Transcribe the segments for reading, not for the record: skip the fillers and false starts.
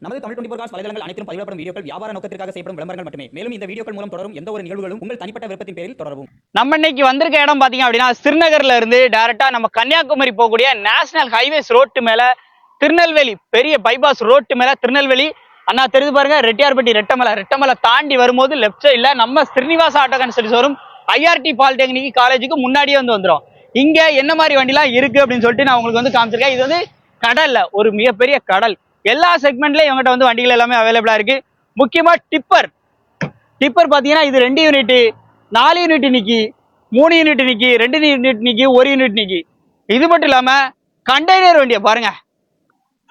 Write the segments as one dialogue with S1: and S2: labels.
S1: நமது தமிழ் 24 காஸ் வலைதளங்கள் அனைத்தும் பதிவிடப்படும் வீடியோக்கள் வியாபார நோக்கத்திற்காக செய்யப்படும் விளம்பரங்கள் மட்டுமே. மேலும் இந்த வீடியோக்கள் மூலம் தொடரும் எந்த ஒரு நிகழ்வுகளும் உங்கள் தனிப்பட்ட விருப்பத்தின் பேரில் தொடரவும்.
S2: நம்ம இன்னைக்கு வந்திருக்க இடம் பாத்தீங்க அப்படின்னா ஸ்ரீநகர்ல இருந்து டைரக்டா நம்ம கன்னியாகுமரி போகக்கூடிய நேஷனல் ஹைவேஸ் ரோட்டு மேல திருநெல்வேலி பெரிய பைபாஸ் ரோட்டு மேல திருநெல்வேலி அண்ணா தெரிஞ்சு பாருங்க ரெட்டியார்பட்டி ரெட்டமலை தாண்டி வரும்போது லெப்ட் சைட்ல நம்ம Srinivasa auto consultancy showroom IRD polytechnic காலேஜுக்கு முன்னாடியே வந்துரும். இங்க என்ன மாதிரி வண்டிலாம் இருக்கு அப்படின்னு சொல்லிட்டு நான் உங்களுக்கு வந்து காமிச்சிருக்கேன். இது வந்து கடல்ல ஒரு மிகப்பெரிய கடல். எல்லா செக்மெண்ட்லயும் இவங்ககிட்ட வந்து வண்டிகள் எல்லாமே அவைலபிளா இருக்கு. முக்கியமா டிப்பர் பாத்தீங்கன்னா இது 2 யூனிட் 4 யூனிட் நிக்கி 3 யூனிட் நிக்கி 2 யூனிட் நிக்கி 1 யூனிட் நிக்கி. இது மட்டும் இல்லாம கண்டெய்னர் வண்டியை பாருங்க,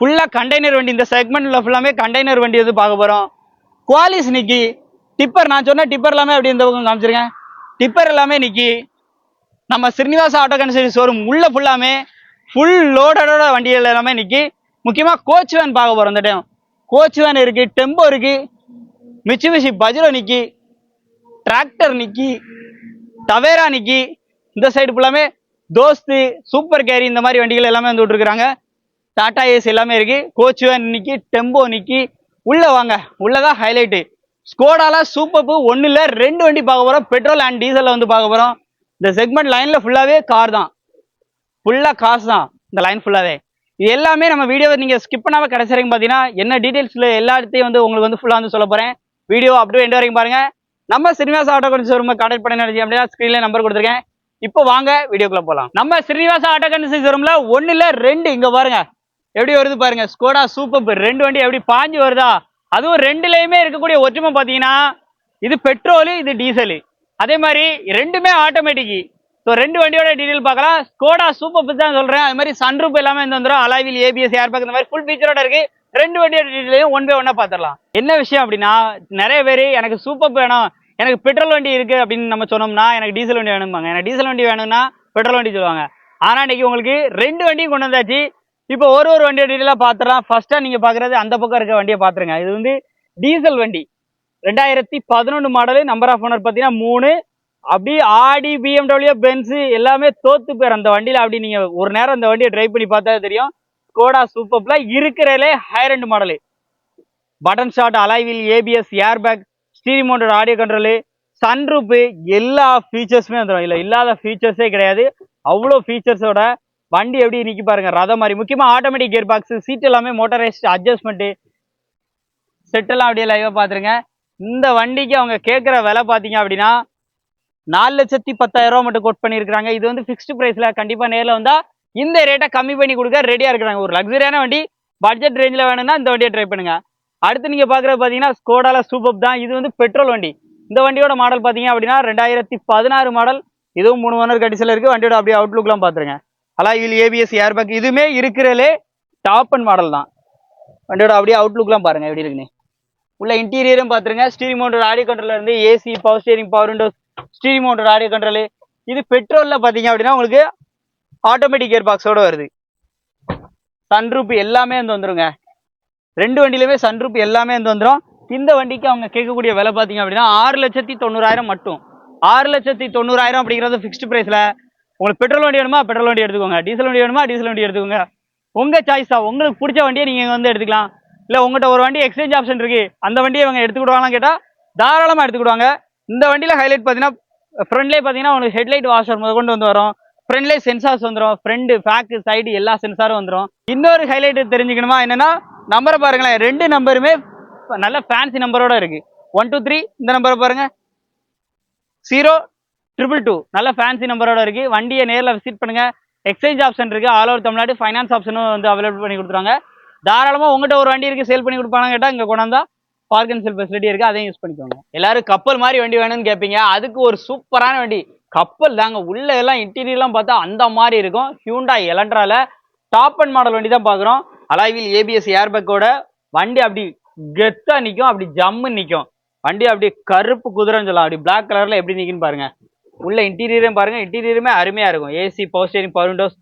S2: ஃபுல்லா கண்டெய்னர் வண்டி. இந்த செக்மெண்ட்ல ஃபுல்லாமே கண்டெய்னர் வண்டி வந்து பார்க்க போறோம். குவாலிஸ் நிக்கி டிப்பர், நான் சொன்ன டிப்பர் எல்லாமே அப்படி இந்த பக்கம் காமிச்சிருக்கேன். டிப்பர் எல்லாமே நிக்கி நம்ம ஸ்ரீனிவாச ஆட்டோ கன்சல்டன்சி ஷோரூம் உள்ள ஃபுல்லாமே ஃபுல் லோடோட வண்டிகள் எல்லாமே நிக்கி. முக்கியமா கோச் வேன் பார்க்க போறோம். இந்த டைம் கோச் வேன் இருக்கு, டெம்போ இருக்கு, மிட்சுபிஷி பஜ்ரோ நிக்கி, டிராக்டர் நிக்கி, டவேரா நிக்கி. இந்த சைடு ஃபுல்லாமே தோஸ்து, சூப்பர் கேரி இந்த மாதிரி வண்டிகள் எல்லாமே வந்து விட்டுருக்காங்க. டாடா ஏஸ் எல்லாமே இருக்கு. கோச் வேன் நிக்கி, டெம்போ நிக்கி. உள்ள வாங்க, உள்ளதான் ஹைலைட்டு. ஸ்கோடால சூப்பர் 1 இல்ல 2 வண்டி பார்க்க போறோம். பெட்ரோல் அண்ட் டீசல்ல வந்து பார்க்க போறோம். இந்த செக்மெண்ட் லைன்ல ஃபுல்லாவே கார் தான், ஃபுல்லா காசு தான் இந்த லைன் ஃபுல்லாவே. இது எல்லாமே நம்ம வீடியோவை நீங்க ஸ்கிப் பண்ணாம கடைசி வரைக்கும் பாத்தீங்கன்னா என்ன டீடைல்ஸ்ல எல்லாத்தையும் வந்து உங்களுக்கு வந்து ஃபுல்லா வந்து சொல்ல போறேன். வீடியோ அப்படியே எண்ட் வரைக்கும் பாருங்க. நம்ம Srinivasa auto consultancy showroom contact பண்ண நினைச்சீங்க அப்படின்னா ஸ்கிரீன்ல நம்பர் கொடுத்துருக்கேன். இப்போ வாங்க வீடியோக்குள்ள போலாம். நம்ம ஸ்ரீனிவாச ஆட்டோ கன்சல்டன்சி ஷோரூம்ல 1 இல்ல 2 இங்க பாருங்க எப்படி வருது பாருங்க. ஸ்கோடா சூப்பர் 2 வண்டி எப்படி பாஞ்சு வருதா. அதுவும் 2லயுமே இருக்கக்கூடிய ஒற்றுமை பாத்தீங்கன்னா இது பெட்ரோலு, இது டீசலு. அதே மாதிரி 2மே ஆட்டோமேட்டிக். ஸோ 2 வண்டியோட டீடைல் பார்க்கலாம். ஸ்கோடா சூப்பர் தான் சொல்றேன். அது மாதிரி சன்ரூப் எல்லாமே வந்து வந்துடும். அலாய்வில் ஏபிஎஸ் ஏர்பேக் இந்த மாதிரி ஃபுல் ஃபீச்சரோட இருக்கு. 2 வண்டியோட டீடைலையும் 1 பை 1 பார்த்துடலாம். என்ன விஷயம் அப்படின்னா நிறைய பேர் எனக்கு சூப்பர் வேணும், எனக்கு பெட்ரோல் வண்டி இருக்கு அப்படின்னு நம்ம சொன்னோம்னா எனக்கு டீசல் வண்டி வேணும்பாங்க. எனக்கு டீசல் வண்டி வேணும்னா பெட்ரோல் வண்டி சொல்லுவாங்க. ஆனா இன்னைக்கு உங்களுக்கு 2 வண்டியும் கொண்டு வந்தாச்சு. இப்போ ஒரு வண்டியோட டீடைலா பார்த்துடலாம். ஃபர்ஸ்டா நீங்க பாக்குறது அந்த பக்கம் இருக்க வண்டியை பாத்துருங்க. இது வந்து டீசல் வண்டி 2011 மாடலு. நம்பர் ஆஃப் ஓனர் பார்த்தீங்கன்னா 3. அப்படி ஆடி, பிஎம்டபிள்யூ, பென்ஸ் எல்லாமே தோத்து போயிரு அந்த வண்டியில. அப்படி நீங்க ஒரு நேரம் அந்த வண்டியை ட்ரைவ் பண்ணி பார்த்தா தெரியும். ஸ்கோடா சூப்பர்ல இருக்கிறதுலே higher end model. Button start, alloy wheel ABS airbag, steering mounted audio control, sunroof எல்லா ஃபீச்சர்ஸுமே வந்துடும். இல்லை இல்லாத ஃபீச்சர்ஸே கிடையாது. அவ்வளோ ஃபீச்சர்ஸோட வண்டி எப்படி நிற்கி பாருங்க, ரதம் மாதிரி. முக்கியமாக ஆட்டோமேட்டிக் கியர் பாக்ஸ், சீட் எல்லாமே மோட்டரைஸ்ட் அட்ஜஸ்ட்மெண்ட்டு, செட்டெல்லாம் அப்படியே லைவாக பார்த்துருங்க. இந்த வண்டிக்கு அவங்க கேட்குற விலை பார்த்தீங்க அப்படின்னா 4,10,000 ரூபா மட்டும் கோட் பண்ணியிருக்காங்க. இது வந்து ஃபிக்ஸ்டு ப்ரைஸில். கண்டிப்பாக நேரில் வந்தால் இந்த ரேட்டை கம்மி பண்ணி கொடுக்க ரெடியாக இருக்கிறாங்க. ஒரு லக்ஸரியான வண்டி பட்ஜெட் ரேஞ்சில் வேணும்னா இந்த வண்டியை ட்ரை பண்ணுங்க. அடுத்து நீங்கள் பார்க்குறது பார்த்தீங்கன்னா ஸ்கோடால சூப்பர் தான். இது வந்து பெட்ரோல் வண்டி. இந்த வண்டியோட மாடல் பார்த்தீங்க அப்படின்னா 2016 மாடல். இதுவும் 3 ஓனர் கண்டிஷனில் இருக்குது. வண்டியோட அப்படியே அவுட்லுக்லாம் பார்த்துருங்க. அலாய்வில் ஏபிஎஸ் ஏர்பேக் இதுவுமே இருக்கிறதுலே டாப் அண்ட் மாடல் தான். வண்டியோட அப்படியே அவுட்லுக்லாம் பாருங்க எப்படி இருக்குன்னு. உள்ள இன்டீரியரும் பார்த்துருங்க. ஸ்டீரிங் மவுண்டட் ஆடியோ கண்ட்ரோல்ல இருந்து AC, power steering, power Windows, steering mounted audio control. இது பெட்ரோல்ல பாத்தீங்க அப்படின்னா உங்களுக்கு ஆட்டோமேட்டிக் கியர் பாக்ஸோட வருது. சன்ரூப் எல்லாமே வந்து வந்துருங்க. 2 வண்டியிலுமே சன்ரூப் எல்லாமே வந்து வந்துடும். இந்த வண்டிக்கு அவங்க கேட்கக்கூடிய விலை பார்த்தீங்க அப்படின்னா 6,90,000 மட்டும். 6,90,000 அப்படிங்கிறது ஃபிக்ஸ்டு பிரைஸ்ல. உங்களுக்கு பெட்ரோல் வண்டி வேணுமா பெட்ரோல் வண்டி எடுத்துக்கோங்க, டீசல் வண்டி வேணுமா டீசல் வண்டி எடுத்துக்கோங்க. உங்க சாய்ஸ் தான். உங்களுக்கு பிடிச்ச வண்டியை நீங்க வந்து எடுத்துக்கலாம். இல்லை உங்கள்கிட்ட ஒரு வண்டி எக்ஸ்சேஞ்ச் ஆப்ஷன் இருக்கு, அந்த வண்டியை அவங்க எடுத்துக்கிடுவாங்களான்னு கேட்டால் தாராளமாக எடுத்துக்கிடுவாங்க. இந்த வண்டியில் ஹைலைட் பார்த்தீங்கன்னா ஃப்ரண்ட்லேயே பார்த்தீங்கன்னா உங்களுக்கு ஹெட்லைட் வாஷர் முதல் கொண்டு வந்து வரும். ஃப்ரண்ட்லேயே சென்சார்ஸ் வந்துடும். ஃப்ரண்ட், பேக்கு, சைடு எல்லா சென்சாரும் வந்துடும். இன்னொரு ஹைலைட் தெரிஞ்சுக்கணுமா என்னன்னா நம்பரை பாருங்களேன். 2 நம்பருமே நல்ல ஃபேன்சி நம்பரோட இருக்கு. 123 இந்த நம்பரை பாருங்க, 02222 நல்ல ஃபேன்சி நம்பரோட இருக்கு. வண்டியை நேரில் விசிட் பண்ணுங்க. எக்ஸ்சேஞ்ச் ஆப்ஷன் இருக்கு. ஆல் ஓவர் தமிழ்நாடு ஃபைனான்ஸ் ஆப்ஷனும் வந்து அவைலபிள் பண்ணி கொடுத்துருவாங்க. தாராளமாக உங்கள்கிட்ட ஒரு வண்டி இருக்கு, சேல் பண்ணி கொடுப்பாங்க கேட்டால் இங்கே கொண்டாந்தா பார்க் அண்ட் செல் ஃபெசிலிட்டி இருக்கு, அதையும் யூஸ் பண்ணிக்கோங்க. எல்லாரும் கப்பல் மாதிரி வண்டி வேணும்னு கேட்பீங்க. அதுக்கு ஒரு சூப்பரான வண்டி கப்பல் தாங்க. உள்ள எல்லாம் இன்டீரியர்லாம் பார்த்தா அந்த மாதிரி இருக்கும். ஹியூண்டாய் எலன்ட்ரால டாப் அண்ட் மாடல் வண்டி தான் பார்க்குறோம். அலாய்வில் ஏபிஎஸ் ஏர்பேக்கோட வண்டி அப்படி கெத்தா நிற்கும், அப்படி ஜம்மு நிற்கும். வண்டி அப்படி கருப்பு குதிரைன்னு சொல்லலாம். அப்படி பிளாக் கலர்ல எப்படி நிற்குன்னு பாருங்க. உள்ள இன்டீரியரும் பாருங்க, இன்டீரியருமே அருமையா இருக்கும். AC, power steering, power Windows.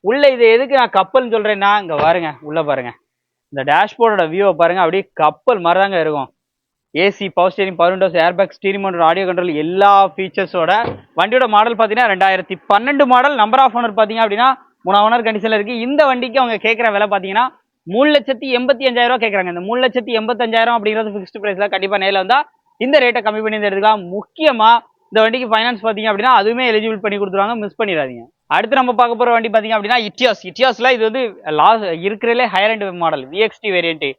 S2: உள்ள இது எதுக்கு நான் கப்பல்னு சொல்றேன்னா இங்க பாருங்க, உள்ள பாருங்க, இந்த டேஷ்போர்டோட வியூவை பாருங்க, அப்படியே கப்பல் மாதிரி தாங்க இருக்கும். AC, power steering, power Windows, airbag, steering mounted audio control எல்லா ஃபீச்சர்ஸோட வண்டியோட மாடல் பார்த்தீங்கன்னா 2012 மாடல். நம்பர் ஆஃப் ஓனர் பார்த்தீங்க அப்படின்னா 3 ஓனர் கண்டிஷனில் இருக்கு. இந்த வண்டிக்கு அவங்க கேட்குற விலை பார்த்தீங்கன்னா 3,85,000 கேட்குறாங்க. இந்த 3,85,000 அப்படிங்கிறது ஃபிக்ஸ்டு ப்ரைஸில் கண்டிப்பாக நேரில் வந்தால் இந்த ரேட்டை கம்மி பண்ணி எடுத்துக்கலாம். முக்கியமாக இந்த வண்டிக்கு ஃபைனான்ஸ் பார்த்தீங்க அப்படின்னா அதுவுமே எலிஜிபிள் பண்ணி கொடுத்துருவாங்க, மிஸ் பண்ணிடாதீங்க. அடுத்து நம்ம பார்க்க போகிற வண்டி பார்த்தீங்க அப்படின்னா இட்டியாஸில் இது வந்து இருக்கிறதுலே higher end model VXT variant.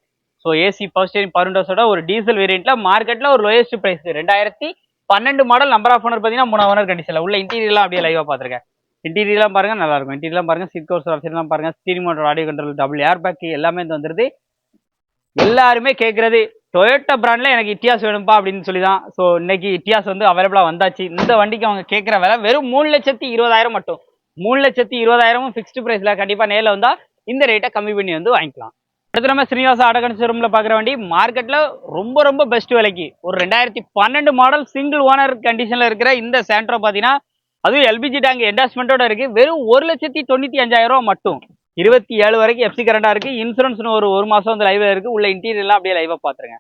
S2: So AC power steering power விண்டோஸோட ஒரு டீசல் வேரியண்ட்டில் மார்க்கெட்டில் ஒரு lowest price 2012 model. Number of owner பார்த்தீங்கன்னா 3 ஓனர் கண்டிஷனில் உள்ள இன்டீரியர்லாம் அப்படியே லைவாக பார்த்துருக்கேன். இன்டீரியர்லாம் பாருங்க நல்லா இருக்கும். இன்டீரியர்லாம் பாருங்க, சீட் கவர்ஸ் ஆப்ஷன்லாம் பாருங்க, steering motor, audio control, double air back எல்லாமே இது வந்துருது. எல்லாருமே கேட்கறது டொயோட்டா பிராண்ட்ல எனக்கு இட்டியாஸ் வேணும்பா அப்படின்னு சொல்லி தான். ஸோ இன்னைக்கு இட்டியாஸ் வந்து அவைலபிளா வந்தாச்சு. இந்த வண்டிக்கு அவங்க கேட்குற விலை வெறும் 3,20,000 மட்டும். 3,20,000 ஃபிக்ஸ்டு பிரைஸ்ல கண்டிப்பா நேரில் வந்தா இந்த ரேட்டை கம்மி பண்ணி வந்து வாங்கிக்கலாம். அடுத்து நம்ம ஸ்ரீனிவாச ஆட்டோ ஷோரூம்ல பாக்குற வண்டி மார்க்கெட்ல ரொம்ப ரொம்ப பெஸ்ட் விலைக்கு ஒரு 2012 மாடல் சிங்கிள் ஓனர் கண்டிஷன்ல இருக்கிற இந்த சாண்ட்ரோ பாத்தீங்கன்னா அதுவும் எல்பிஜி டேங்க் என்டாஸ்மெண்டோட இருக்கு. வெறும் 1,95,000 மட்டும். 27 வரைக்கும் எஃப்சி கரண்டா இருக்கு. இன்சூரன்ஸ் ஒரு மாசம் வந்து லைவ்ல இருக்கு. உள்ள இன்டீரியர்லாம் அப்படியே லைவா பாத்துருங்க.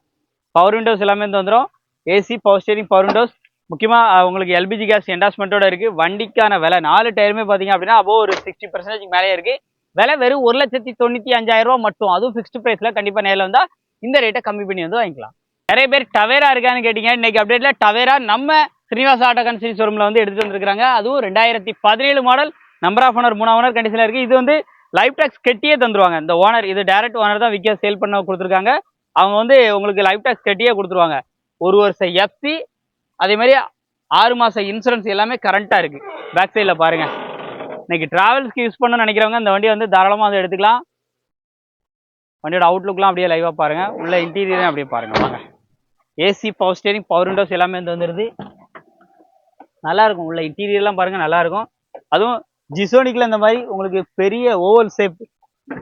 S2: பவர் விண்டோஸ் எல்லாமே வந்து வந்துடும். AC power steering power Windows. முக்கியமா உங்களுக்கு எல்பிஜி கேஸ் என்டாஸ்மெண்டோட இருக்கு. வண்டிக்கான விலை 4 டயருமே பாத்தீங்க அப்படின்னா அப்போ ஒரு 60% மேலே இருக்கு. விலை வெறும் 1,95,000 மட்டும். அதுவும் ஃபிக்ஸ்டு பிரைஸ்ல கண்டிப்பா நேரில் வந்தா இந்த ரேட்டை கம்மி பண்ணி வந்து வாங்கிக்கலாம். நிறைய பேர் டவேரா இருக்கான்னு கேட்டீங்க. இன்னைக்கு அப்டேட்ல டவேரா நம்ம ஸ்ரீனிவாச ஆட்டோ கன்சல்டி ஷோரூம்ல வந்து எடுத்துட்டு வந்திருக்காங்க. அதுவும் 2017 model. Number of owner 3 owner கண்டிஷன்ல இருக்கு. இது வந்து லைஃப் டாக்ஸ் கட்டியே தந்துருவாங்க. இந்த ஓனர் இது டைரக்ட் ஓனர் தான் விற்க சேல் பண்ண கொடுத்துருக்காங்க. அவங்க வந்து உங்களுக்கு லைஃப் டாக்ஸ் கட்டியே கொடுத்துருவாங்க. 1 வருஷம் எஃப்சி, அதே மாதிரி 6 மாசம் இன்சூரன்ஸ் எல்லாமே கரண்டா இருக்கு. பேக் சைட்ல பாருங்க. இன்னைக்கு டிராவல்ஸ்க்கு யூஸ் பண்ணணும்னு நினைக்கிறவங்க இந்த வண்டியை வந்து தாராளமாக வந்து எடுத்துக்கலாம். வண்டியோட அவுட்லுக்லாம் அப்படியே லைவாக பாருங்க. உள்ள இன்டீரியரையும் அப்படியே பாருங்க. வாங்க. AC power steering power Windows எல்லாமே வந்து வந்துருது. நல்லா இருக்கும். உள்ள இன்டீரியர்லாம் பாருங்க, நல்லா இருக்கும். அதுவும் ஜிசோனிக்ல இந்த மாதிரி உங்களுக்கு பெரிய ஓவல் ஷேப்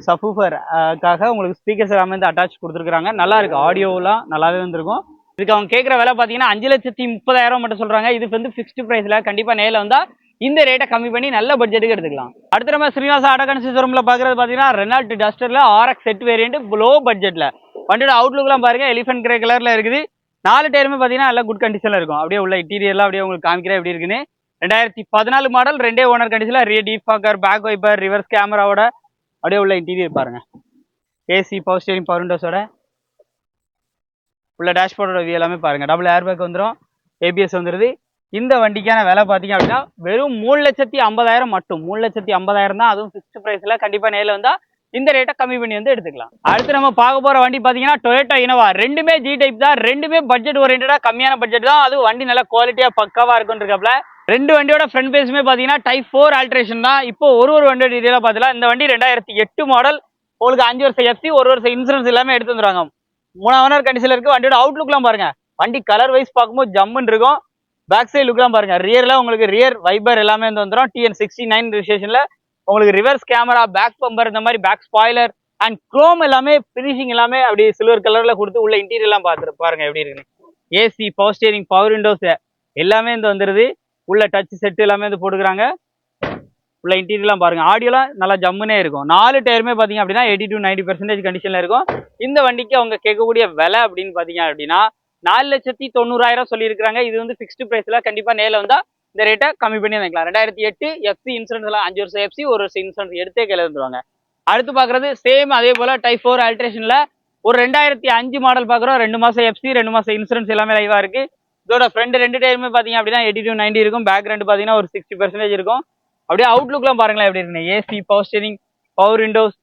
S2: சப்வூஃபர்க்காக உங்களுக்கு ஸ்பீக்கர்ஸ் எல்லாமே வந்து அட்டாச் கொடுத்துருக்காங்க. நல்லா இருக்கு. ஆடியோலாம் நல்லாவே வந்துருக்கும். இதுக்கு அவங்க கேட்குற விலை பார்த்தீங்கன்னா 5,30,000 மட்டும் சொல்றாங்க. இது வந்து ஃபிக்ஸ்டு பிரைஸ்ல கண்டிப்பா நேரில் வந்தா இந்த ரேட்டை கம்மி பண்ணி நல்ல பட்ஜெட்டுக்கு எடுத்துக்கலாம். அடுத்து நம்ம ஸ்ரீனிவாச ஆட்டோ கன்சல்டி ஷோரூம்ல பாக்குறது பாத்தீங்கன்னா ரெனால்ட் டஸ்டர்ல ஆர்எக்ஸ் செட் வேரியன்ட் லோ பட்ஜெட்ல. வண்டியோட அவுட்லுக்லாம் பாருங்க, எலிஃபென்ட் கிரே கலர்ல இருக்குது. 4 டயருமே பாத்தீங்கன்னா நல்ல குட் கண்டிஷன்ல இருக்கும். அப்படியே உள்ள இன்டீரியர்லாம் அப்படியே உங்களுக்கு காமிக்கிறேன் எப்படி இருக்குன்னு. 2014 மாடல் 2 ஓனர் கண்டிஷன்ல rear defogger, back wiper, reverse கேமராவோட அப்படியே உள்ள இன்டீரியர் பாருங்க. ஏசி பவர் ஸ்டீரிங் பவர் விண்டோஸோட உள்ள டேஷ்போர்டோட வியூ எல்லாமே பாருங்க. டபுள் ஏர் பேக் வந்துடும், ஏபிஎஸ் வந்துருது. இந்த வண்டிக்கான விலை பார்த்தீங்க அப்படின்னா வெறும் 3,50,000 மட்டும். 3,50,000 தான். அதுவும் ஃபிக்ஸ்டு பிரைஸ்ல கண்டிப்பா நேரில் வந்தா இந்த ரேட்டை கம்மி பண்ணி வந்து எடுத்துக்கலாம். அடுத்து நம்ம பார்க்க போற வண்டி பார்த்தீங்கன்னா டொயோட்டா இனோவா. ரெண்டுமே ஜி டைப் தான். ரெண்டுமே பட்ஜெட் ஓரியன்டா, கம்மியான பட்ஜெட் தான். அது வண்டி நல்லா குவாலிட்டியா பக்காவா இருக்குன்றதுல ரெண்டு வண்டியோட ஃப்ரண்ட் பேஸுமே பார்த்தீங்கன்னா டைப் 4 ஆல்ட்ரேஷன் தான். இப்போ ஒரு வண்டியோட டீடைலா பார்த்தலாம். இந்த வண்டி 2008 மாடல். உங்களுக்கு 5 வருஷம் எஃப்சி, 1 வருஷம் இன்சூரன்ஸ் எல்லாமே எடுத்து வந்துருவாங்க. 3 ஓனர் கண்டிஷன்ல இருக்கு. வண்டியோட அவுட்லுக்லாம் பாருங்க. வண்டி கலர் வைஸ் பார்க்கும்போது ஜம்முன்னு இருக்கும். பேக் சைடு லுக்லாம் பாருங்க. ரியர்ல உங்களுக்கு ரியர் வைபர் எல்லாமே வந்து வந்துடும். TN69 ரிஜிஸ்ட்ரேஷன்ல உங்களுக்கு ரிவர்ஸ் கேமரா, பேக் பம்பர், இந்த மாதிரி பேக் ஸ்பாய்லர் அண்ட் குரோம் எல்லாமே பினிஷிங் எல்லாமே அப்படி சில்வர் கலர்ல கொடுத்து உள்ள இன்டீரியர் எல்லாம் பார்த்துட்டு பாருங்க எப்படி இருக்குன்னு. AC power steering power Windows எல்லாமே வந்து வந்துருது. உள்ள டச் செட் எல்லாமே வந்து போட்டுக்கிறாங்க. உள்ள இன்டீரியர்லாம் பாருங்க. ஆடியோலாம் நல்லா ஜம்முனே இருக்கும். 4 டயருமே பாத்தீங்க அப்படின்னா 80 to 90% கண்டிஷன்ல இருக்கும். இந்த வண்டிக்கு அவங்க கேட்கக்கூடிய விலை அப்படின்னு பாத்தீங்க அப்படின்னா 4,90,000 சொல்லியிருக்காங்க. இது வந்து ஃபிக்ஸ்டு பிரைஸ்ல கண்டிப்பா நேரில் வந்தா இந்த ரேட்டை கம்மி பண்ணி வாங்கிக்கலாம். 2008 எஃப்சி இன்சூரன்ஸ் எல்லாம் 5 வருஷம் எஃப்சி, 1 வருஷம் இன்சூரன்ஸ் எடுத்தே கையில வந்துருவாங்க. அடுத்து பாக்குறது சேம் அதே போல டைப் 4 ஆல்ட்ரேஷன்ல ஒரு 2005 மாடல் பாக்குறோம். 2 மாசம் எஃப்சி, 2 மாசம் இன்சூரன்ஸ் எல்லாமே லைவா இருக்கு. இதோட ஃப்ரண்ட் 2 டயருமே பாத்தீங்க அப்படின்னா 80 to 90 இருக்கும். பேக் ரெண்டு பாத்தீங்கன்னா ஒரு 60% இருக்கும். அப்படியே அவுட்லுக்லாம் பாருங்களேன் எப்படி இருக்குன்னு. AC power steering power Windows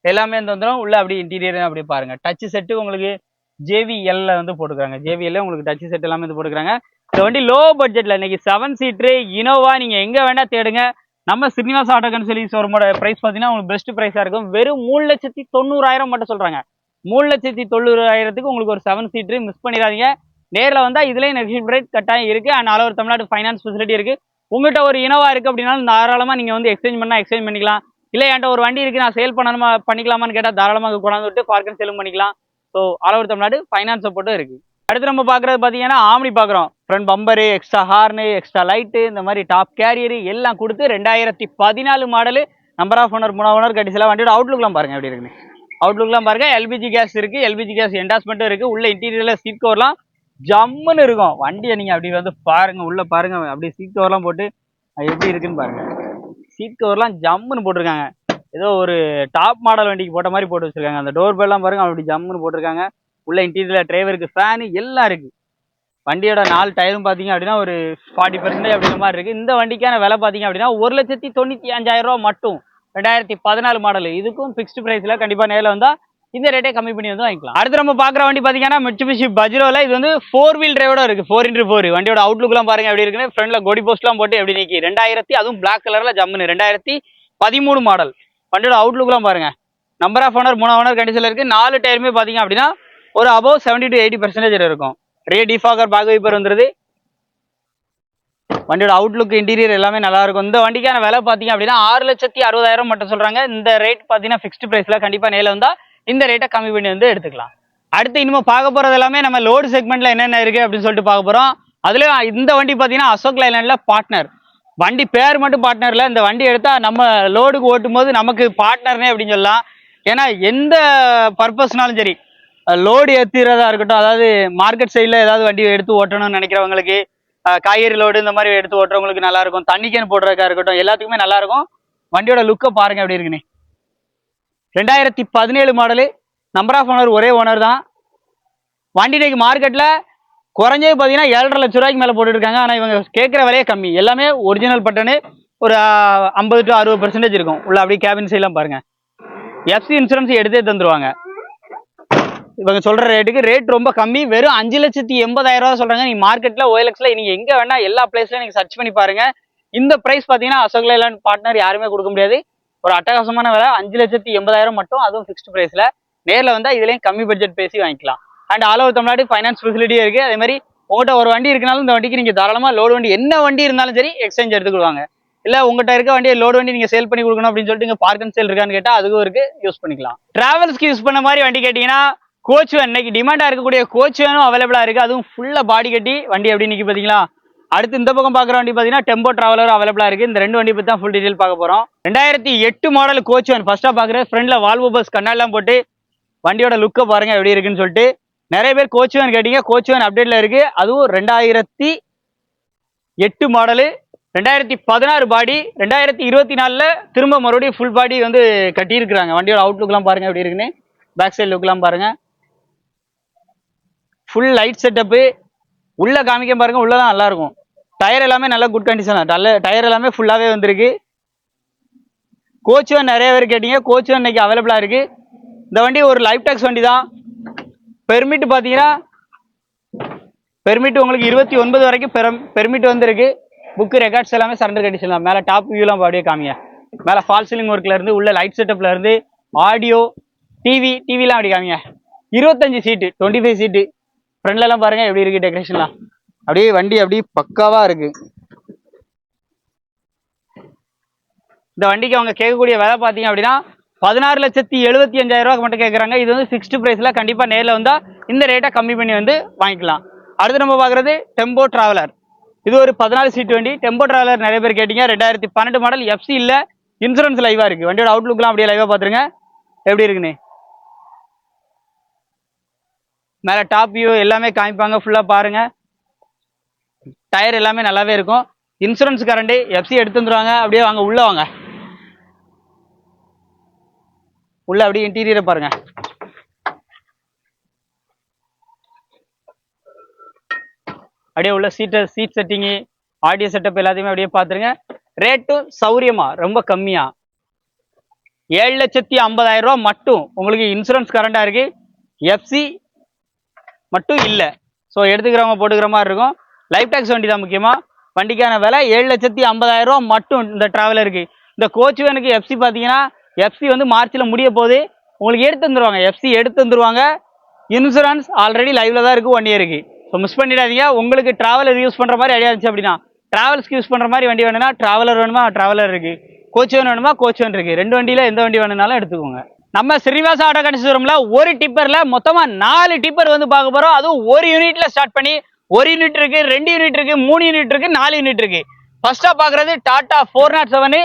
S2: எல்லாமே வந்து வந்துடும். உள்ள அப்படியே இன்டீரியர் அப்படியே பாருங்க. டச் செட்டு உங்களுக்கு JVL வந்து போட்டுக்கிறாங்க. JVL உங்களுக்கு டச் செட் எல்லாமே வந்து போட்டுக்கிறாங்க. இந்த வண்டி லோ பட்ஜெட்ல இன்னைக்கு 7 சீட்ரு இனோவா நீங்க எங்க வேணா தேடுங்க. நம்ம ஸ்ரீனிவாச ஆட்டோ கன்சல்டி ஷோரூமோட பிரைஸ் பாத்தீங்கன்னா உங்களுக்கு பெஸ்ட் பிரைஸா இருக்கும். வெறும் 3,90,000 மட்டும் சொல்றாங்க. 3,90,000 உங்களுக்கு ஒரு 7 சீட்ரு மிஸ் பண்ணிடாதீங்க. நேரில் வந்தா இதுலயும் நெகோஷியபிள் ரேட் கட்டாயம் இருக்கு. And all over Tamil Nadu finance facility இருக்கு. உங்கள்கிட்ட ஒரு இனோவா இருக்கு அப்படின்னா தாராளமா நீங்க வந்து எக்ஸ்சேஞ்ச் பண்ணா எக்ஸ்சேஞ்ச் பண்ணிக்கலாம். இல்ல என்கிட்ட ஒரு வண்டி இருக்கு நான் சேல் பண்ணணுமா பண்ணிக்கலாமான்னு கேட்டா தாராளமாக கொண்டாந்து விட்டு பார்க்கன் சேலும் பண்ணிக்கலாம். So all over Tamil Nadu finance சப்போர்ட்டும் இருக்கு. அடுத்து நம்ம பார்க்குறது பார்த்தீங்கன்னா ஆம்னி பார்க்குறோம். Front bumper, extra horn, extra light, இந்த மாதிரி டாப் கேரியரு எல்லாம் கொடுத்து 2014 model. Number of owner 3 owner கட்டிசலாம். வண்டியோட அவுட்லுக்லாம் பாருங்க எப்படி இருக்குன்னு. அவுட்லுக்லாம் பாருங்க. எல்பிஜி கேஸ் இருக்கு. எல்பிஜி கேஸ் என்டாஸ்மெண்ட்டும் இருக்கு. உள்ள இன்டீரியர்ல சீட் கவர்லாம் ஜம்முன்னு இருக்கும். வண்டியை நீங்க அப்படி வந்து பாருங்க. உள்ள பாருங்க அப்படியே சீட் கவர்லாம் போட்டு எப்படி இருக்குன்னு பாருங்க. சீட் கவர்லாம் ஜம்முன்னு போட்டிருக்காங்க. ஏதோ ஒரு டாப் மாடல் வண்டிக்கு போட்ட மாதிரி போட்டு வச்சிருக்காங்க. அந்த டோர் பெல்லாம் பாருங்க அப்படி ஜம்முன்னு போட்டிருக்காங்க. உள்ள இன்டீரியர் டிரைவருக்கு ஃபேனு எல்லாம் இருக்கு. வண்டியோட 4 டயரும் பார்த்தீங்க அப்படின்னா ஒரு 40% அப்படிங்கிற மாதிரி இருக்கு. இந்த வண்டிக்கான விலை பார்த்தீங்க அப்படின்னா 1,95,000 ரூபா மட்டும். 2014 மாடல். இதுக்கும் ஃபிக்ஸ்டு பிரைஸ்ல கண்டிப்பா நேரில் வந்தா இந்த ரேட்டே கம்மி பண்ணி வந்து வாங்கிக்கலாம். அடுத்து நம்ம பார்க்குற வண்டி பார்த்தீங்கன்னா மிட்சுபிஷி பஜ்ரோல. இது வந்து 4 வீல் டிரைவோட இருக்கு. 4x4 வண்டியோட அவுட்லுக்லாம் பாருங்க எப்படி இருக்குன்னு. ஃப்ரண்ட்ல கொடி போஸ்ட்லாம் போட்டு எப்படி நிக்கி. 2000 அதுவும் பிளாக் கலர்ல ஜம்முன்னு 2013 மாடல். வண்டியோட அவுட்லுக்லாம் பாருங்க. நம்பர் ஆஃப் ஓனர் 3 ஓனர் கண்டிஷன்ல இருக்கு. 4 டயருமே பாத்தீங்க அப்படின்னா ஒரு அபவ் 70 to 80% இருக்கும். ரியர் டிஃபாகர் பேக் வைப்பர் வந்துருது. வண்டியோட அவுட்லுக் இன்டீரியர் எல்லாமே நல்லா இருக்கும். இந்த வண்டிக்கான விலை பாத்தீங்க அப்படின்னா 6,60,000 மட்டும் சொல்றாங்க. இந்த ரேட் பாத்தீங்கன்னா ஃபிக்ஸ்டு பிரைஸ்ல கண்டிப்பா நேரில் வந்தா இந்த ரேட்டை கம்மி பண்ணி வந்து எடுத்துக்கலாம். அடுத்து இனிமே பார்க்க போறது எல்லாமே நம்ம லோடு செக்மெண்ட்ல என்னென்ன இருக்கு அப்படின்னு சொல்லிட்டு பார்க்க போறோம். அதுல இந்த வண்டி பாத்தீங்கன்னா அசோக் லைலாண்ட்ல பார்ட்னர் வண்டி. பேர் மட்டும் பார்ட்னர்ல. இந்த வண்டி எடுத்தா நம்ம லோடுக்கு ஓட்டும் போது நமக்கு பார்ட்னர்னே அப்படின்னு சொல்லலாம். ஏன்னா எந்த பர்பஸ்னாலும் சரி, லோடு ஏற்றுறதா இருக்கட்டும், அதாவது மார்க்கெட் சைடில் ஏதாவது வண்டி எடுத்து ஓட்டணும்னு நினைக்கிறவங்களுக்கு, காய்கறி லோடு இந்த மாதிரி எடுத்து ஓட்டுறவங்களுக்கு நல்லா இருக்கும். தண்ணிக்கேன்னு போடுறதுக்கா இருக்கட்டும், எல்லாத்துக்குமே நல்லா இருக்கும். வண்டியோட லுக்கை பாருங்க எப்படி இருக்குன்னு. 2017 மாடலு. நம்பர் ஆஃப் ஓனர் ஒரே ஓனர் தான். வண்டி இன்னைக்கு மார்க்கெட்ல குறைஞ்சது பார்த்தீங்கன்னா 7,50,000 ரூபாய்க்கு மேலே போட்டுருக்காங்க. ஆனால் இவங்க கேட்குற விலையே கம்மி. எல்லாமே ஒரிஜினல் பட்டனு. ஒரு 50 to 60% இருக்கும். உள்ள அப்படியே கேபின் சைட்லாம் பாருங்க. எஃப்சி இன்சூரன்ஸ் எடுத்தே தந்துருவாங்க. இவங்க சொல்ற ரேட்டுக்கு ரேட் ரொம்ப கம்மி. வெறும் 5,80,000 ரூபா சொல்றாங்க. நீங்க மார்க்கெட்ல OLXல நீங்க எங்க வேணா எல்லா பிளேஸ்லயும் நீங்க சர்ச் பண்ணி பாருங்க. இந்த பிரைஸ் பாத்தீங்கன்னா அசோக் லைலாண்ட் பார்ட்னர் யாருமே கொடுக்க முடியாது. ஒரு அட்டகாசமான விலை 5,80,000 மட்டும். அதுவும் ஃபிக்ஸ்டு பிரைஸ்ல. நேரில் வந்தா இதுலயும் கம்மி பட்ஜெட் பேசி வாங்கிக்கலாம். And all over Tamil Nadu finance ஃபெசிலிட்டியும் இருக்கு. அதே மாதிரி உங்கள்கிட்ட ஒரு வண்டி இருக்குனாலும் இந்த வண்டிக்கு நீங்க தாராளமா லோடு வண்டி என்ன வண்டி இருந்தாலும் சரி எக்ஸ்சேஞ்ச் எடுத்துக்கிடுவாங்க. இல்ல உங்ககிட்ட இருக்க வண்டியை லோடு வண்டி நீங்க சேல் பண்ணி கொடுக்கணும் அப்படின்னு சொல்லிட்டு இங்க பார்க் அண்ட் சேல் இருக்கான்னு கேட்டா அதுக்கும் இருக்கு, யூஸ் பண்ணிக்கலாம். டிராவல்ஸ்க்கு யூஸ் பண்ண மாதிரி வண்டி கேட்டீங்கன்னா கோச் வேன். இன்னைக்கு டிமாண்டா இருக்கக்கூடிய கோச் வேனும் அவைலபிளா இருக்கு. அதுவும் ஃபுல்லா பாடி கட்டி வண்டி எப்படி நிக்கி பாத்தீங்களா. அடுத்து இந்த பக்கம் பாக்குற வண்டி பாத்தீங்கன்னா டெம்போ டிராவலர் அவைலபிளா இருக்கு. இந்த 2 வண்டி பத்தி தான் ஃபுல் டீடைல் பார்க்க போறோம். 2008 மாடல் கோச் வேன். ஃபர்ஸ்டா பாக்குற ஃப்ரண்ட்ல வால்வோ பஸ் கண்ணாடிலாம் போட்டு வண்டியோட லுக்கை பாருங்க எப்படி இருக்குன்னு சொல்லிட்டு. நிறைய பேர் கோச் வேன் கேட்டீங்க. கோச் வேன் அப்டேட்ல இருக்கு. அதுவும் 2008 மாடலு. 2016 பாடி. 2024ல திரும்ப மறுபடியும் ஃபுல் பாடி வந்து கட்டி இருக்கிறாங்க. வண்டியோட அவுட்லுக்லாம் பாருங்க எப்படி இருக்குன்னு. பேக் சைடு லுக்லாம் பாருங்க. Full light setup. உள்ள காமிக்க பாருங்க. உள்ளதான் நல்லா இருக்கும். டயர் எல்லாமே நல்ல குட் கண்டிஷன். நல்ல டயர் எல்லாமே ஃபுல்லாவே வந்திருக்கு. கோச் வேன் நிறைய பேர் கேட்டீங்க. கோச் வேன் இன்னைக்கு அவைலபிளா இருக்கு. இந்த வண்டி ஒரு லைஃப் டாக்ஸ் வண்டி தான். பெர்மிட் பாத்தீங்கன்னா பெர்மிட் உங்களுக்கு 29 வரைக்கும் பெர்மிட் வந்துருக்கு. புக்கு ரெக்கார்ட்ஸ் எல்லாமே சரண்டர் கண்டிஷன் தான். மேலே டாப் வியூலாம் அப்படியே காமிங்க. மேலே ஃபால் சீலிங் ஒர்க்ல இருந்து உள்ள லைட் செட்டப்ல இருந்து ஆடியோ டிவிலாம் அப்படி காமிங்க. 25 சீட்டு 25 சீட்டு. ஃப்ரண்ட்ல எல்லாம் பாருங்க எப்படி இருக்கு டெக்கரேஷன்லாம். அப்படியே வண்டி அப்படியே பக்காவா இருக்கு. இந்த வண்டிக்கு அவங்க கேட்கக்கூடிய விலை பார்த்தீங்க அப்படின்னா 16,75,000 ரூபாய்க்கு மட்டும் கேட்குறாங்க. இது வந்து ஃபிக்ஸ்டு பிரைஸ்ல கண்டிப்பா நேரில் வந்தா இந்த ரேட்டை கம்மி பண்ணி வந்து வாங்கிக்கலாம். அடுத்து நம்ம பார்க்குறது டெம்போ டிராவலர். இது ஒரு 14 சீட் வண்டி. டெம்போ டிராவலர் நிறைய பேர் கேட்டீங்க. 2012 மாடல். எஃப்சி இல்ல, இன்சூரன்ஸ் லைவா இருக்கு. வண்டியோட அவுட்லுக்லாம் அப்படியே லைவா பாத்துருங்க எப்படி இருக்குன்னு. மேல டாப் வியூ எல்லாமே காமிப்பாங்க. ஃபுல்லா பாருங்க. டயர் எல்லாமே நல்லாவே இருக்கும். இன்சூரன்ஸ் கரண்ட் எஃப்சி எடுத்து வந்துருவாங்க. அப்படியே வாங்க உள்ள வாங்க. உள்ள அப்படியே இன்டீரியரை பாருங்க. அப்படியே உள்ள சீட் செட்டிங்கு, ஆடியோ செட்டப் எல்லாத்தையுமே அப்படியே பார்த்துருங்க. ரேட்டும் சௌரியமா ரொம்ப கம்மியா 7,50,000 ரூபா மட்டும். உங்களுக்கு இன்சூரன்ஸ் கரண்டா இருக்கு. எஃப்சி மட்டும் இல்லை. ஸோ எடுத்துக்கிறவங்க போட்டுக்கிற மாதிரி இருக்கும். லைஃப் டாக்ஸ் வண்டி தான் முக்கியமா. வண்டிக்கான விலை 7,50,000 ரூபா மட்டும் இந்த டிராவலருக்கு. இந்த கோச் வேனுக்கு எஃப்சி பார்த்தீங்கன்னா எஃப்சி வந்து மார்ச்சில் முடிய போது. உங்களுக்கு எடுத்து வந்துருவாங்க. எஃப்சி எடுத்து வந்துருவாங்க. இன்சூரன்ஸ் ஆல்ரெடி லைவ்ல தான் இருக்கு 1 இயருக்கு. ஸோ மிஸ் பண்ணிடாதீங்க. உங்களுக்கு டிராவலர் யூஸ் பண்ற மாதிரி ஐடியா இருந்துச்சு அப்படின்னா, டிராவல்ஸ்க்கு யூஸ் பண்ற மாதிரி வண்டி வேணும்னா டிராவலர் வேணுமா டிராவலர் இருக்கு, கோச் வேன் வேணுமா கோச் வேன் இருக்கு. 2 வண்டியில எந்த வண்டி வேணும்னாலும் எடுத்துக்கோங்க. நம்ம ஸ்ரீனிவாசா ஆட்டோ கண்டிஷன்ல ஒரு டிப்பர்ல மொத்தமா 4 டிப்பர் வந்து பார்க்க போறோம். அதுவும் ஒரு யூனிட்ல ஸ்டார்ட் பண்ணி 1 யூனிட் இருக்கு, 2 யூனிட் இருக்கு, 3 யூனிட் இருக்கு, 4 யூனிட் இருக்கு. ஃபர்ஸ்டா பாக்குறது டாடா 407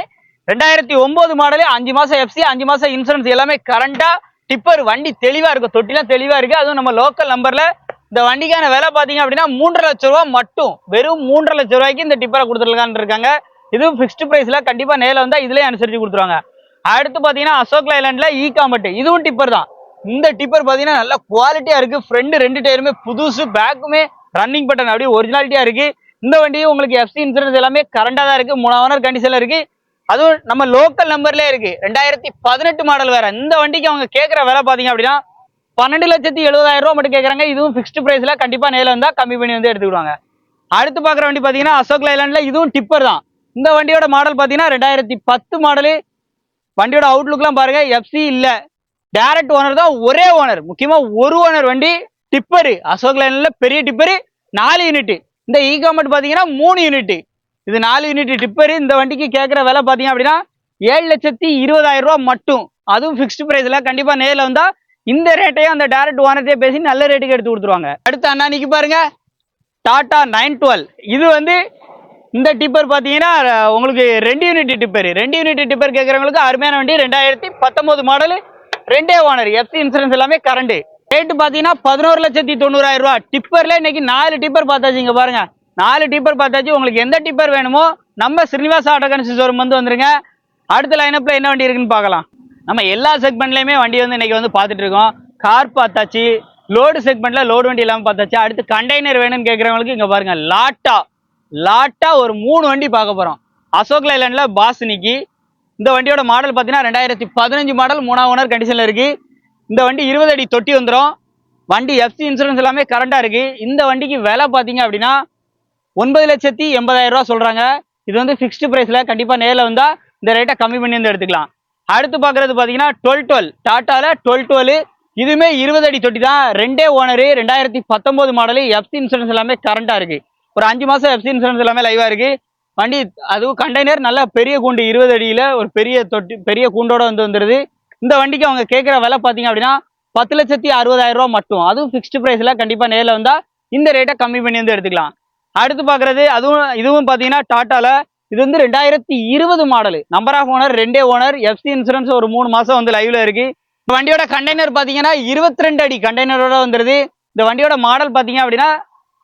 S2: 2009 மாடலு. 5 மாசம் எஃப்சி, 5 மாசம் இன்சூரன்ஸ் எல்லாமே கரண்டா. டிப்பர் வண்டி தெளிவா இருக்கு. தொட்டிலாம் தெளிவா இருக்கு. அதுவும் நம்ம லோக்கல் நம்பர்ல. இந்த வண்டிக்கான விலை பாத்தீங்க அப்படின்னா 3,50,000 ரூபாய் மட்டும். வெறும் 3,50,000 ரூபாய்க்கு இந்த டிப்பரை கொடுத்துருக்கான்னு இருக்காங்க. இதுவும் பிக்ஸ்டு பிரைஸ்ல கண்டிப்பா நேரில் வந்தா இதுலயே அனுசரிச்சு கொடுத்துருவாங்க. அடுத்து பாத்தீங்கன்னா அசோக் லைலாண்ட்ல ஈகாமட், இதுவும் டிப்பர் தான். இந்த டிப்பர் பாத்தீங்கன்னா நல்ல குவாலிட்டியா இருக்கு. ஃப்ரண்ட் 2 டயருமே புதுசு, பேக்குமே ரன்னிங் பட்டன் அப்படியே ஒரிஜினாலிட்டியா இருக்கு. இந்த வண்டியும் உங்களுக்கு எஃப்சி இன்சூரன்ஸ் எல்லாமே கரண்டா தான் இருக்கு. 3 ஓனர் கண்டிஷன்ல இருக்கு. அதுவும் நம்ம லோக்கல் நம்பர்லயே இருக்கு. 2018 மாடல் வேற. இந்த வண்டிக்கு அவங்க கேட்கிற விலை பாத்தீங்க அப்படின்னா 12,70,000 ரூபாய் மட்டும் கேட்கறாங்க. இதுவும் பிக்ஸ்டு பிரைஸ்ல கண்டிப்பா நேரில் வந்தா கம்மி பண்ணி வந்து எடுத்துக்கிடுவாங்க. அடுத்து பாக்குற வண்டி பாத்தீங்கன்னா அசோக் லைலாண்ட்ல இதுவும் டிப்பர் தான். இந்த வண்டியோட மாடல் பாத்தீங்கன்னா 2010 மாடலு. வண்டியோட அவுட்லுக்லாம் பாருங்க, எஃப்சி இல்ல, டைரக்ட் ஓனர் தான், ஒரே ஓனர். முக்கியமா ஒரு ஓனர் வண்டி, டிப்பரு. அசோக் லைலாண்ட்ல பெரிய டிப்பரு 4 யூனிட். இந்த ஈகாமட் பாத்தீங்கன்னா 3 யூனிட். இது 4 யூனிட் டிப்பரு. இந்த வண்டிக்கு கேட்கிற விலை பாத்தீங்க அப்படின்னா 7,20,000 ரூபாய் மட்டும். அதுவும் பிக்ஸ்டு பிரைஸ்ல கண்டிப்பா நேரில் வந்தா இந்த ரேட்டையும் அந்த டைரக்ட் ஓனர்ட்டே பேசி நல்ல ரேட்டுக்கு எடுத்து கொடுத்துருவாங்க. அடுத்து அண்ணானிக்கு பாருங்க டாடா 912. இது வந்து இந்த டிப்பர் பாத்தீங்கன்னா உங்களுக்கு 2 யூனிட் டிப்பர். 2 யூனிட் டிப்பர் கேட்கறவங்களுக்கு அருமையான வண்டி. 2019 மாடல், 2 ஓனர், எஃப்சி இன்சூரன்ஸ் எல்லாமே கரண்ட். ரேட்டு பாத்தீங்கன்னா 11,90,000 ரூபாய். டிப்பர்ல இன்னைக்கு 4 டிப்பர் பார்த்தாச்சு. இங்க பாருங்க, 4 டிப்பர் பார்த்தாச்சு. உங்களுக்கு எந்த டிப்பர் வேணுமோ நம்ம ஸ்ரீனிவாச ஆட்டோ கன்ஸ் ஷோரூம் வந்து வந்துருங்க. அடுத்த லைனப்ல என்ன வண்டி இருக்குன்னு பார்க்கலாம். நம்ம எல்லா செக்மெண்ட்லயுமே வண்டி வந்து இன்னைக்கு வந்து பார்த்துட்டு இருக்கோம். கார் பார்த்தாச்சு, லோடு செக்மெண்ட்ல லோடு வண்டி எல்லாமே பார்த்தாச்சு. அடுத்து கண்டெய்னர் வேணும்னு கேட்கறவங்களுக்கு இங்க பாருங்க லாட்டா ஒரு 3 வண்டி பார்க்க போறோம். அசோக் லைலாண்ட்ல பாஸ்னிக்கு. இந்த வண்டியோட மாடல் பாத்தீங்கன்னா 2015 மாடல், 3 ஓனர் கண்டிஷன்ல இருக்கு. இந்த வண்டி 20 அடி தொட்டி வந்துடும். வண்டி எஃப்சி இன்சூரன்ஸ் எல்லாமே கரண்டா இருக்கு. இந்த வண்டிக்கு விலை பாத்தீங்க அப்படின்னா 9,80,000 ரூபாய் சொல்றாங்க. இது வந்து பிக்ஸ்டு பிரைஸ்ல கண்டிப்பா நேரில் வந்தா இந்த ரேட்டை கம்மி பண்ணி வந்து எடுத்துக்கலாம். அடுத்து பாக்குறது பாத்தீங்கன்னா 1212, டாட்டால 1212. இதுவுமே 20 அடி தொட்டி தான், 2 ஓனர், 2019 மாடல், எஃப்சி இன்சூரன்ஸ் எல்லாமே கரண்டா இருக்கு. ஒரு 5 மாசம் எஃப்சி இன்சூரன்ஸ் எல்லாமே லைவா இருக்கு. வண்டி அதுவும் கண்டெய்னர் நல்ல பெரிய கூண்டு, 20 அடியில ஒரு பெரிய தொட்டி, பெரிய கூண்டோட வந்து வந்துருது. இந்த வண்டிக்கு அவங்க கேட்கிற விலை பாத்தீங்க அப்படின்னா 10,60,000 ரூபாய் மட்டும். அதுவும் பிக்ஸ்டு பிரைஸ்ல கண்டிப்பா நேரில் வந்தா இந்த ரேட்டை கம்மி பண்ணி வந்து எடுத்துக்கலாம். அடுத்து பாக்குறது இதுவும் பாத்தீங்கன்னா டாட்டால. இது வந்து 2020 model, number of owner, 2 owner, FC insurance ஒரு 3 மாசம் வந்து லைவ்ல இருக்கு. வண்டியோட கண்டெய்னர் பாத்தீங்கன்னா 22 அடி கண்டெய்னரோட வந்துருது. இந்த வண்டியோட மாடல் பாத்தீங்க அப்படின்னா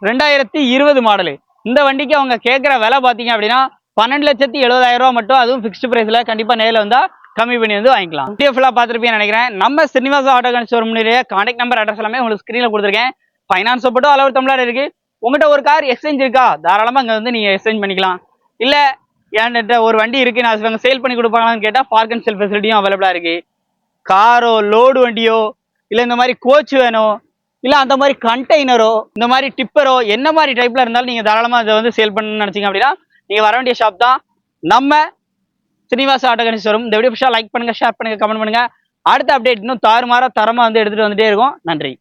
S2: 2020 மாடல். இந்த வண்டிக்கு அவங்க கேட்கிற விலை பாத்தீங்க அப்படின்னா 12,70,000 ரூபாய் மட்டும். அதுவும் பிக்ஸ்டு பிரைஸ்ல கண்டிப்பா நேரில் வந்தா கம்மி பண்ணி வந்து வாங்கிக்கலாம். வீடியோ ஃபுல்லா பார்த்துருப்பீங்கன்னு நினைக்கிறேன். நம்ம Srinivasa auto cons showroom contact number, address எல்லாமே உங்களுக்கு ஸ்கிரீன்ல கொடுத்துருக்கேன். ஃபைனான்ஸ் சப்போர்ட்டும் அளவு தமிழர் இருக்கு. உங்ககிட்ட ஒரு கார் எக்ஸ்சேஞ்ச் இருக்கா, தாராளமா அங்க வந்து நீங்க எக்ஸ்சேஞ்ச் பண்ணிக்கலாம். இல்ல என்கிட்ட ஒரு வண்டி இருக்கு, நான் இவங்க சேல் பண்ணி கொடுப்பாங்களான்னு கேட்டா பார்க் அண்ட் செல் ஃபெசிலிட்டியும் அவைலபிளா இருக்கு. காரோ, லோடு வண்டியோ, இல்ல இந்த மாதிரி கோச் வேணும், இல்ல அந்த மாதிரி கண்டெய்னரோ, இந்த மாதிரி டிப்பரோ, என்ன மாதிரி டைப்ல இருந்தாலும் நீங்க தாராளமா அதை வந்து சேல் பண்ணணும்னு நினைச்சீங்க அப்படின்னா நீங்க வர வேண்டிய ஷாப் தான் நம்ம ஸ்ரீனிவாச ஆட்டோ கன்ஸ் ஷோரூம். இந்த வீடியோ லைக் பண்ணுங்க, ஷேர் பண்ணுங்க, கமெண்ட் பண்ணுங்க. அடுத்த அப்டேட் இன்னும் தாறுமாறா தரமா வந்து எடுத்துட்டு வந்துட்டே இருக்கும். நன்றி.